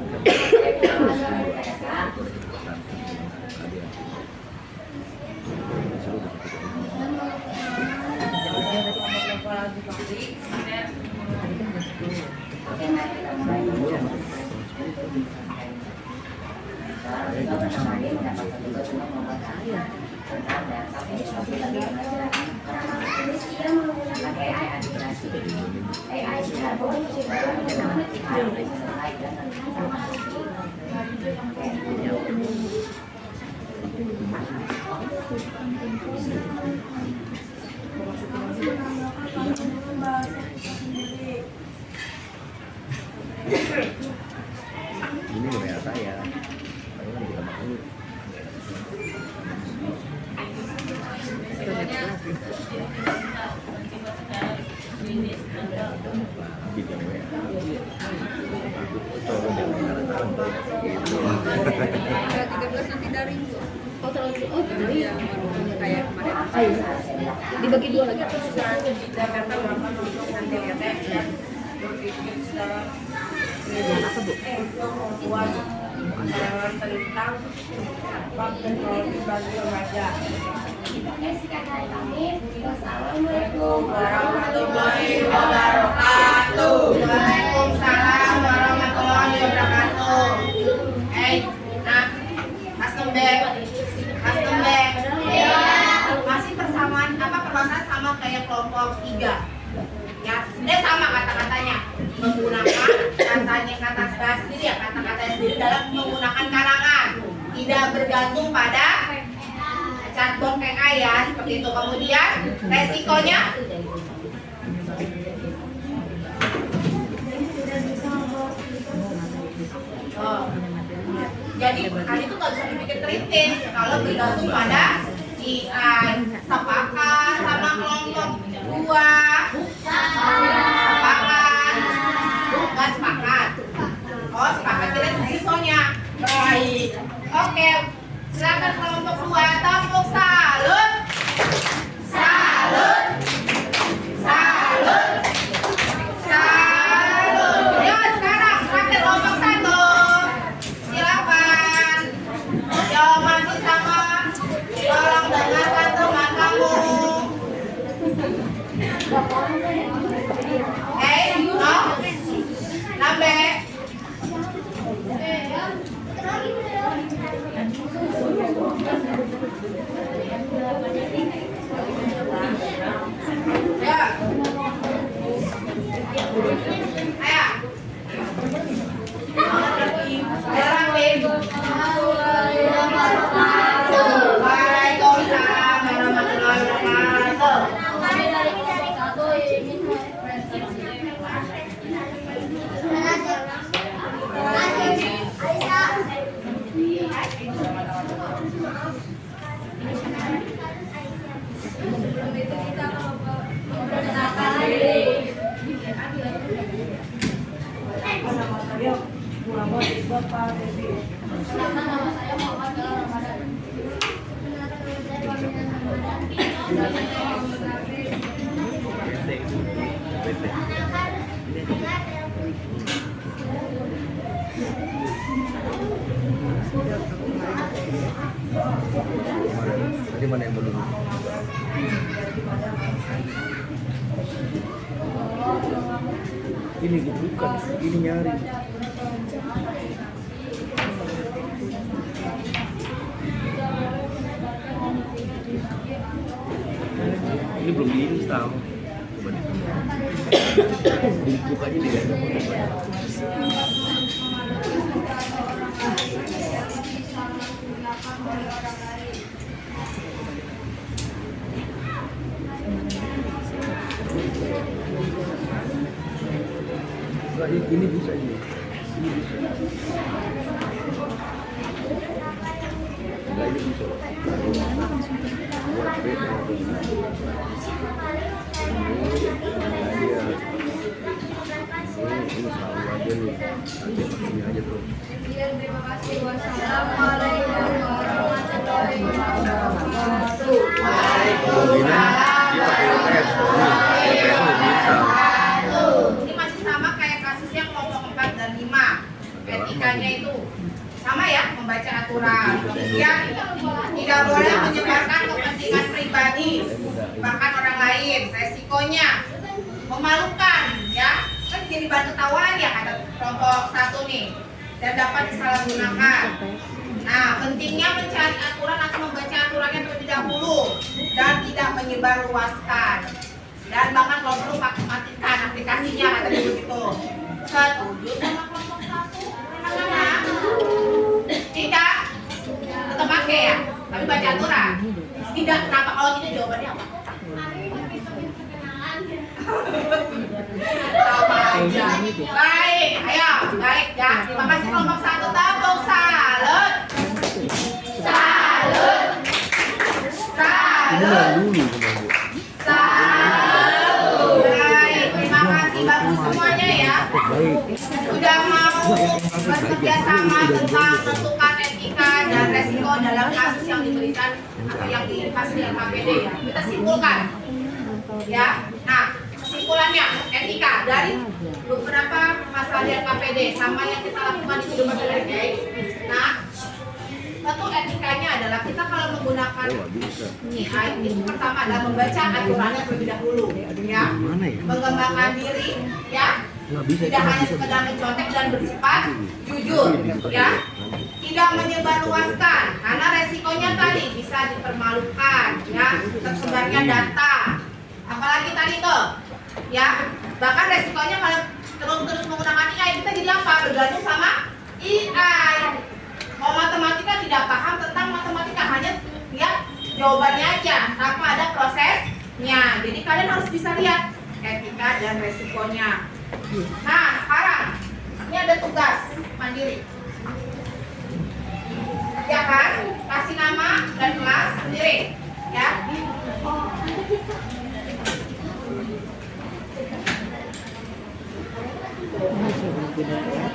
Dan Ia menggunakan AI administrasi. AI secara umum menyelesaikan informasi. Ini WA saya. Saya kan tidak mau. Tidak WA. Tolong jangan taruh-taruh. 13 nanti dari yang kayak kemarin. Dibagi dua lagi. Apa Bu? Sekian dari kami. Wassalamualaikum warahmatullahi wabarakatuh. Waalaikumsalam warahmatullahi wabarakatuh. Nah, custom bag. Masih persamaan permasalahan sama kayak kelompok 3. Ya, sama kata-katanya. Menggunakan kata sendiri ya, kata-kata sendiri dalam menggunakan karangan. Tidak bergantung pada chatbot AI ya, seperti itu. Kemudian resikonya jadi hal itu nggak bisa dipikir kritis kalau bergantung pada AI. Sepakat sama kelompok 2? Sepakat? Nggak sepakat? Oh, sepakat, kira resikonya. Baik. Oke, silakan kelompok 2 tepuk salut. Salut. Ya, sekarang silakan kelompok 1. Silakan. Yang masih sama, tolong dengarkan teman kamu. Nambah. Ya. Ayo. Waalaikumsalam warahmatullahi wabarakatuh. Tadi mana yang belum? Ini bukan, ini nyari. Ini belum diinstal. Coba dibuka aja di dalam. Ini bisa ini. Ini bisa. Enggak, ini bisa. Buat beda. Ini selalu aja nih. Nanti ini aja terus. Terima kasih. Wassalamualaikum warahmatullahi wabarakatuh. Dia pakai UPS. Ini masih sama kayak kasusnya kelompok 4 dan 5. Etikanya itu sama ya, membaca aturan. Kemudian tidak boleh menyebarkan kepentingan pribadi bahkan orang lain. Resikonya memalukan ya, kan jadi bahan ketahuan ya kata kelompok 1 nih, dan dapat disalahgunakan. Pentingnya mencari aturan atau membaca aturannya terlebih dahulu dan tidak menyebarluaskan. Dan bahkan kalau perlu matikan aplikasinya, katanya begitu. Setuju sama kelompok 1? Anak-anak? Tidak? Tetap pakai ya? Tapi baca aturan? Tidak, kenapa? Kalau tidak jawabannya apa? Sama aja. Baik, ayo, baik ya. Terima kasih kelompok 1. Tepuk salut. Salut. Salut. Salut. Baik, terima kasih bagus semuanya ya. Sudah mau bekerja sama tentang menentukan etika dan resiko dalam kasus yang diberikan atau yang dikasih dengan KPD ya. Kita simpulkan. Ya. Nah, kesimpulannya etika dari beberapa masalah yang KPD sama yang kita lakukan di rumah saudara. Nah, satu etikanya adalah kita kalau menggunakan AI itu pertama adalah membaca aturannya terlebih dahulu, ya, mengembangkan diri, ya, tidak hanya sekedar mencontek dan bersifat jujur, ya, tidak menyebarluaskan karena resikonya tadi bisa dipermalukan, ya, tersebarnya data, apalagi tadi tuh, ya, bahkan resikonya kalau terus menggunakan AI kita jadi apa? Bergabung sama AI. Mau matematika tidak paham tentang matematika, hanya lihat jawabannya aja tanpa ada prosesnya. Jadi kalian harus bisa lihat etika dan resikonya. Nah, sekarang ini ada tugas mandiri. Ya kan? Kasih nama dan kelas sendiri, ya.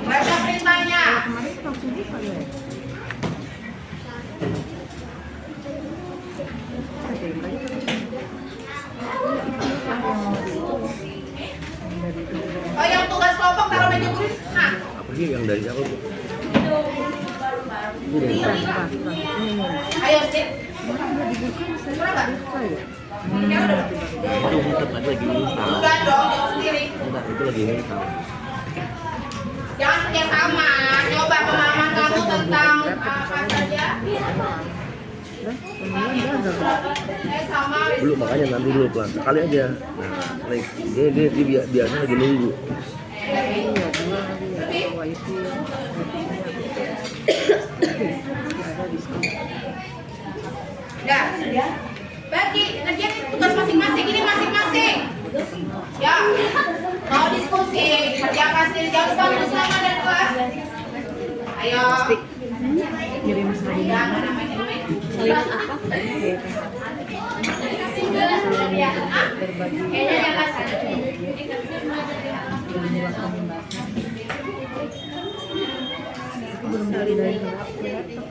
Baca perintahnya. Oh, yang tugas kelompok taruh meja guru. Nah, Apa sih yang dari siapa, Bu? ayo sih. Kurang nggak? Ya udah. Itu tadi lagi install. Udah dong, jawab sendiri. Enggak, itu lagi install. Jangan kerja sama. Coba pemahaman kamu tentang apa saja. Sama. Belum, makanya nanti dulu pelan sekali aja. Nah, dia biasanya lagi nunggu. Ya, bagi kerja tugas masing-masing, ini masing-masing. Ya, mau diskusi, kerjakan sendiri, jangan lupa bersama dan kelas. Ayo. Ya, namanya. Kayaknya jangan saja.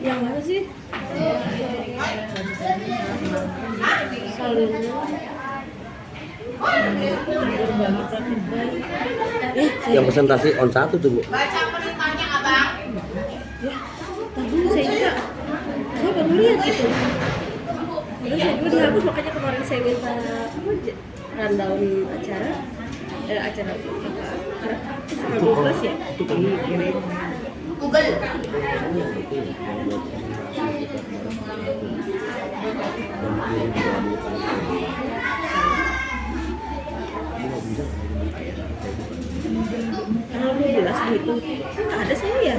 Yang mana sih? Yang presentasi on 1 tuh, Bu. Baca perintahnya, Abang. Ya, tadi saya juga. Saya baru lihat itu. Terus gue dihapus, makanya kemarin saya minta rundown acara tanggal 12 ya. Itu kan Google. Tanggal 12 gitu. Ada saya ya.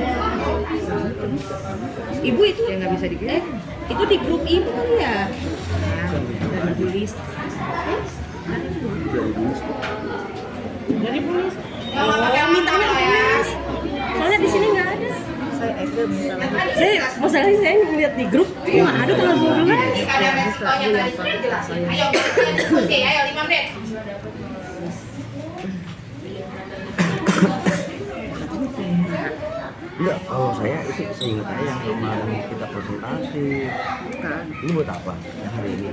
Ibu itu yang nggak bisa dikirim. Itu di grup ibu kali ya. Dari tulis. Dari tulis. Oh, mintanya ke tulis. Soalnya di sini nggak ada. Saya masalahnya saya ngeliat di grup nggak ada tanggal 12. Ada resikonya tadi sudah jelasin. Ayo kita diskusi, ayo 5 menit. enggak, kalau saya itu seingat saya yang kemarin kita presentasi. Bukan. Ini buat apa? Yang hari ini.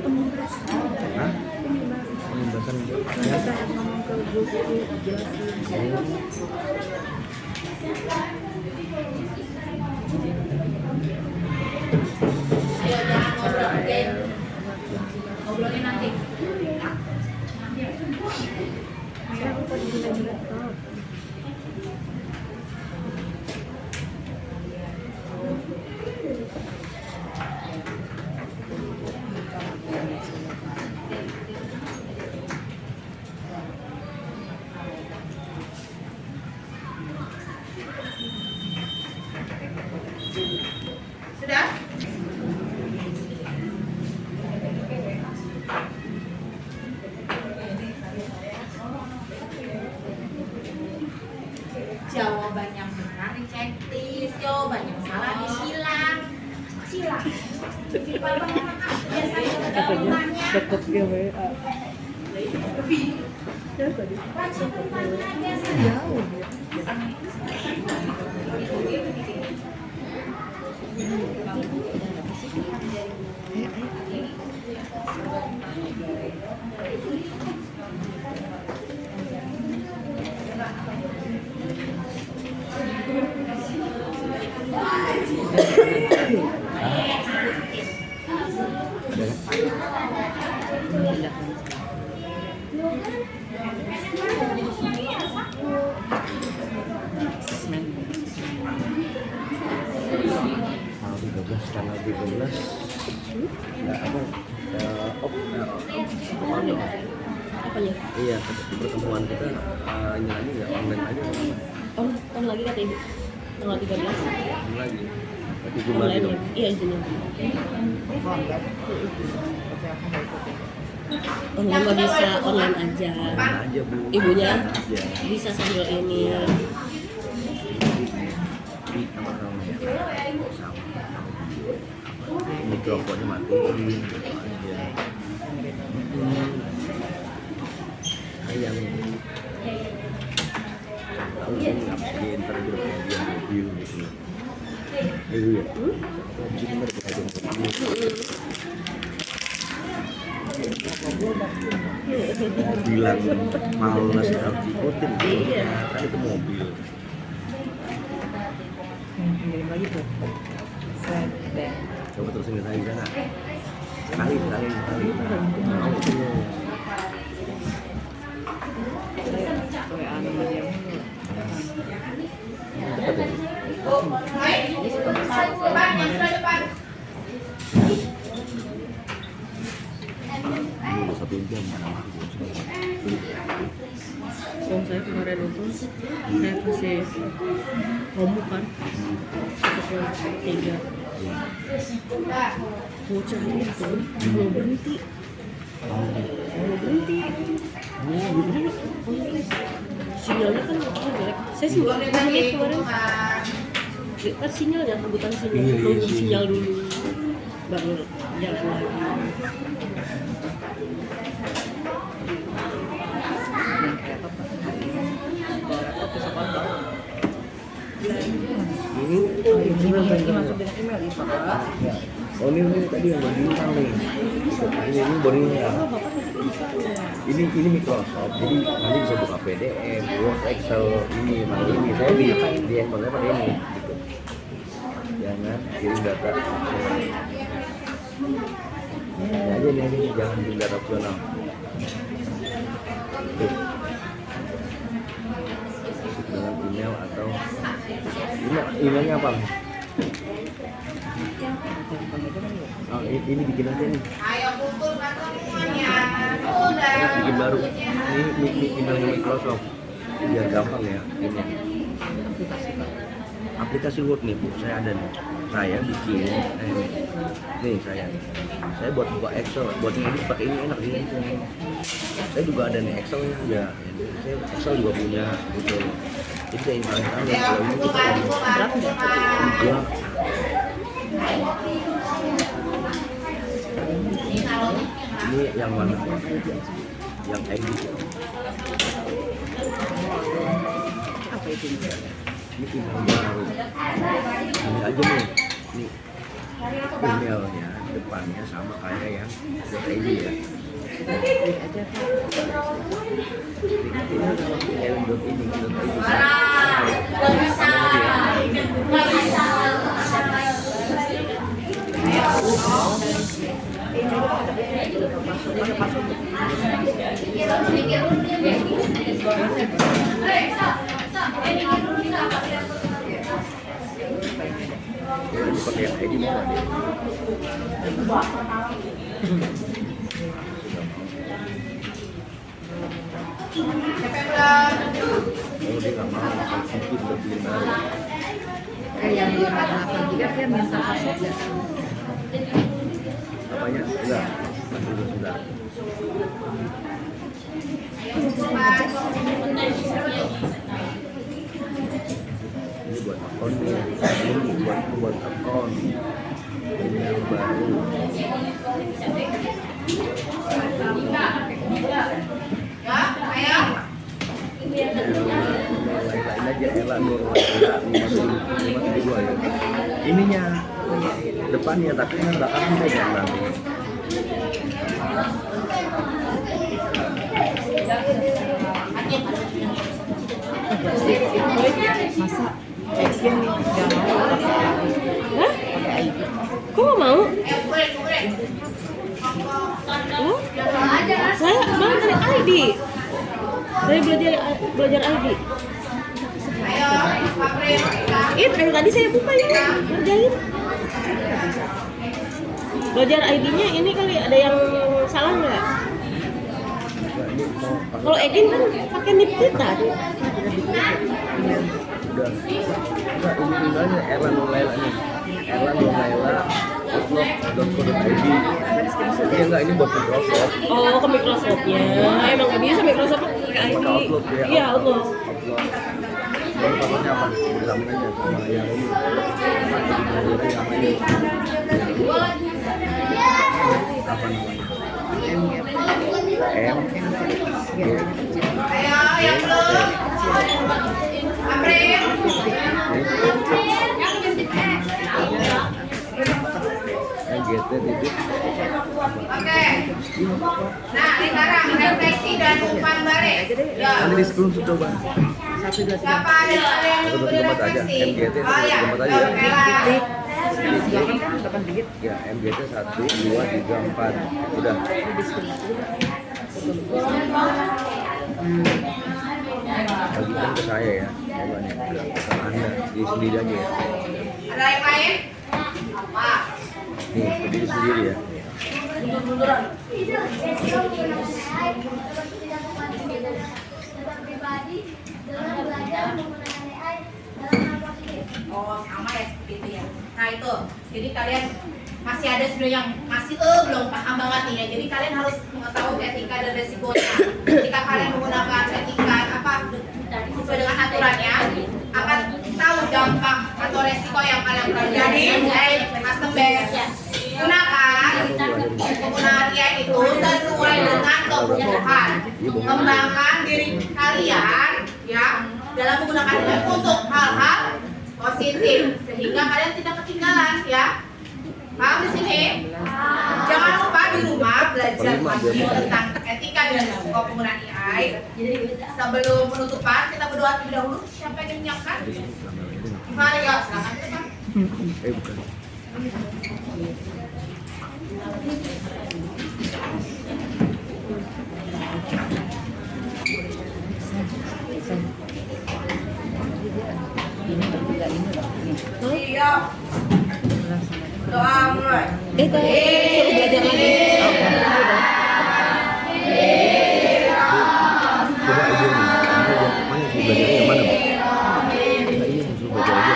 Hah? Pembahasan ya. Ayo jangan ngobrol, oke? Ngobrolnya nanti. Katanya deket GWA. Ya tadi. Jauh. Tanggal 13 nggak apa Apanya? iya pertemuan kita ini lagi nggak online aja apa Oh, tahun lagi kata ibu. Tanggal 13. ini lagi tapi jumlah Online gitu ya? Iya, izinnya. Online nggak bisa online aja. aja bu Ibunya ya bisa sambil ini. di apa namanya sama mikrofonnya matiin gitu aja yang tahu kan nggak bisa ntar dia kayak mobil gitu itu ya jadi mereka kayak mobil bilang malas harus diikutin kan itu mobil coba terusin ke saya sana sekali mau tuh cepat ya Depan, yang sebelah depan. ini udah 1 jam Kalau saya kemarin itu saya kasih kamu kan 1,3 bocah itu belum berhenti sinyalnya kan jelek. Saya sih nggak lihat kemarin kan sinyalnya rebutan sinyal, Iya, nunggu iya. sinyal dulu baru jalan lagi. oh ini tadi yang berbintang nih ini bonusnya ini Microsoft jadi nanti bisa buka PDF, Word, Excel ini saya di handphone saya pakai ini gitu jangan kirim data ya aja nih jangan kirim data opsional tuh dengan email atau emailnya apa? Oh, ini bikin aja nih. Ayo kumpul semuanya. Sudah. Bikin baru. Ini emailnya Microsoft. Biar gampang ya ini. Aplikasi Word nih Bu, saya ada nih. Saya bikin nih saya buat buka Excel, buat ngedit pakai ini enak ini. Saya juga ada nih Excelnya ya. Saya Excel juga punya gitu. Itu yang paling aneh Ayo kalau ini kumpulkan. ya. Ini yang mana? Yang edit. Apa itu? Ini email baru. Ini aja nih. Ini emailnya depannya sama kayak yang .id ya. Klik aja. Pakai yang ID mau deh. Oh dia nggak mau, mungkin lebih baru. Yang 583 dia minta password ya. Apanya? Enggak, sudah. Ini buat akun nih, ini buat akun. Ini yang baru. Ya, ayo. Lain aja Ella Nur Laila 572 ya. Ininya depannya tapi kan belakangnya beda nanti. Masa action nih nggak mau Hah? Kok nggak mau? Kuret. Oh? Saya malah dari ID. Dari belajar ID. Ayo, April. Dari tadi saya buka ya, ngerjain. Belajar ID-nya ini kali ada yang salah nggak? Kalau Egin kan pakai nip kita. Udah. Enggak, ini tinggalnya Ella Nur Laila nih. Ella Nur Laila outlook.co.id. Iya enggak, ini buat Microsoft. Oh, ke Microsoft-nya. Emang nggak bisa Microsoft pakai ID. Pakai Outlook ya. Iya, Outlook. Baru passwordnya apa? Bersamain aja sama yang ini. Belajarnya sama ini. Apa namanya? M. Ayo, yang belum. April. GT titik. Oke. Nah, sekarang refleksi dan umpan balik. Ya. Nanti di screenshot coba. Siapa ada yang Satu beri tempat aja. refleksi? MGT Oh ya, tempat aja. oke. depan dikit. Ya, MGT 1, 2, 3, 4. Udah. Bagikan ke saya ya. Jawabannya. Ke Anda. Di sendiri aja ya. Ada yang lain? Apa? Nih, ke diri sendiri ya. Oh, sama ya seperti itu ya. Nah itu, jadi kalian masih ada sebenarnya yang masih belum paham banget nih ya. Jadi kalian harus mengetahui etika dan resikonya. Ketika kalian menggunakan etika apa sesuai dengan aturannya, akan tahu dampak atau resiko yang kalian terjadi. Custom base. Gunakan penggunaan AI itu sesuai dengan kebutuhan. Mengembangkan diri kalian ya dalam menggunakan AI untuk hal-hal positif sehingga kalian tidak ketinggalan ya. Paham di sini? Jangan lupa di rumah belajar lagi tentang etika dan risiko penggunaan AI. Sebelum penutupan kita berdoa terlebih dahulu. Siapa yang menyiapkan? Mari ya, silakan teman. Bukan. Iya. Doa mulai. Suruh belajar lagi. Coba ibu nih. Mana sih belajarnya yang mana, Bu? Nah, ini suruh belajar aja.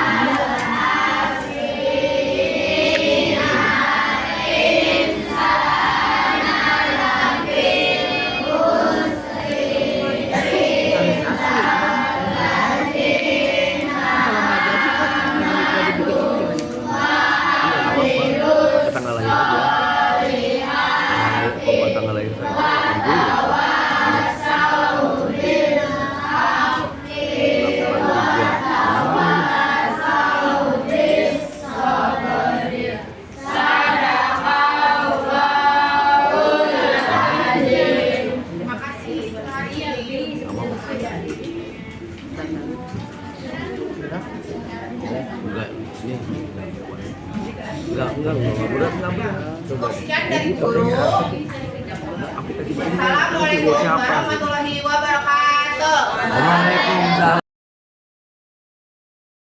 Tanggal lahir aja. Kalau tanggal lahir saya. Terima kasih hari ini. Enggak berat. Coba. Sekian dari guru. Aku tadi Assalamualaikum warahmatullahi wabarakatuh. Waalaikumsalam.